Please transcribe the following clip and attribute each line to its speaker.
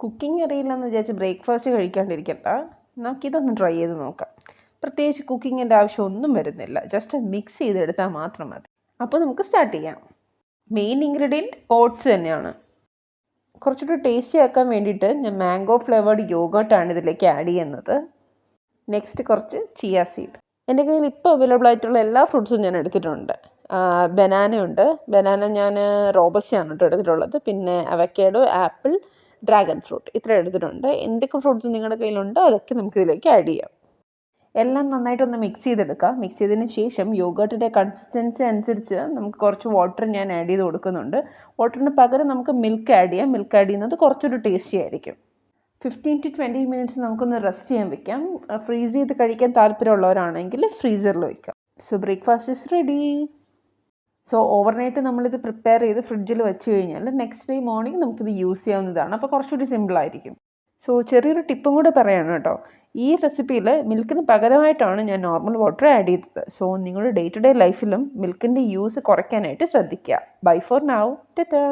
Speaker 1: Cooking അറിയില്ലെന്ന് വിചാരിച്ച് breakfast കഴിക്കാണ്ടിരിക്കണ്ട. നമുക്കിതൊന്ന് ട്രൈ ചെയ്ത് നോക്കാം. പ്രത്യേകിച്ച് കുക്കിങ്ങിൻ്റെ ആവശ്യമൊന്നും വരുന്നില്ല. ജസ്റ്റ് മിക്സ് ചെയ്തെടുത്താൽ മാത്രം മതി. അപ്പോൾ നമുക്ക് സ്റ്റാർട്ട് ചെയ്യാം. മെയിൻ ഇൻഗ്രീഡിയൻറ്റ് ഓട്സ് തന്നെയാണ്. കുറച്ചുകൂടി ടേസ്റ്റി ആക്കാൻ വേണ്ടിയിട്ട് ഞാൻ മാംഗോ ഫ്ലേവേർഡ് യോഗേർട്ടാണ് ഇതിലേക്ക് ആഡ് ചെയ്യുന്നത്. നെക്സ്റ്റ് കുറച്ച് ചിയ സീഡ്. എൻ്റെ കയ്യിൽ ഇപ്പോൾ അവൈലബിൾ ആയിട്ടുള്ള എല്ലാ ഫ്രൂട്ട്സും ഞാൻ എടുത്തിട്ടുണ്ട്. ബനാനയുണ്ട്. ബനാന ഞാൻ റോബസ്റ്റയാണ് കേട്ടോ എടുത്തിട്ടുള്ളത്. പിന്നെ അവക്കാഡോ, ആപ്പിൾ, ഡ്രാഗൺ ഫ്രൂട്ട് ഇത്ര എടുത്തിട്ടുണ്ട്. എന്തൊക്കെ ഫ്രൂട്ട്സ് നിങ്ങളുടെ കയ്യിലുണ്ടോ അതൊക്കെ നമുക്ക് ഇതിലേക്ക് ആഡ് ചെയ്യാം. എല്ലാം നന്നായിട്ടൊന്ന് മിക്സ് ചെയ്തെടുക്കാം. മിക്സ് ചെയ്തതിന് ശേഷം യോഗേർട്ടിൻ്റെ കൺസിസ്റ്റൻസി അനുസരിച്ച് നമുക്ക് കുറച്ച് വാട്ടർ ഞാൻ ആഡ് ചെയ്ത് കൊടുക്കുന്നുണ്ട്. വാട്ടറിന് പകരം നമുക്ക് മിൽക്ക് ആഡ് ചെയ്യാം. മിൽക്ക് ആഡ് ചെയ്യുന്നത് കുറച്ചൊരു ടേസ്റ്റി ആയിരിക്കും. 15 to 20 മിനിറ്റ്സ് നമുക്കൊന്ന് റെസ്റ്റ് ചെയ്യാൻ വെക്കാം. ഫ്രീസ് ചെയ്ത് കഴിക്കാൻ താല്പര്യമുള്ളവരാണെങ്കിൽ ഫ്രീസറിൽ വെക്കാം. So breakfast is ready. So overnight നമ്മളിത് പ്രിപ്പയർ ചെയ്ത് ഫ്രിഡ്ജിൽ വെച്ച് കഴിഞ്ഞാൽ നെക്സ്റ്റ് ഡേ മോർണിംഗ് നമുക്കിത് യൂസ് ചെയ്യാവുന്നതാണ്. അപ്പോൾ കുറച്ചുകൂടി സിമ്പിളായിരിക്കും. സോ ചെറിയൊരു ടിപ്പും കൂടെ പറയാണ് കേട്ടോ. ഈ റെസിപ്പിയിൽ മിൽക്കിന് പകരമായിട്ടാണ് ഞാൻ നോർമൽ വാട്ടർ ആഡ് ചെയ്തത്. സോ നിങ്ങളുടെ ഡേ ടു ഡേ ലൈഫിലും മിൽക്കിൻ്റെ യൂസ് കുറയ്ക്കാനായിട്ട് ശ്രദ്ധിക്കുക. Bye for now. ടാറ്റാ.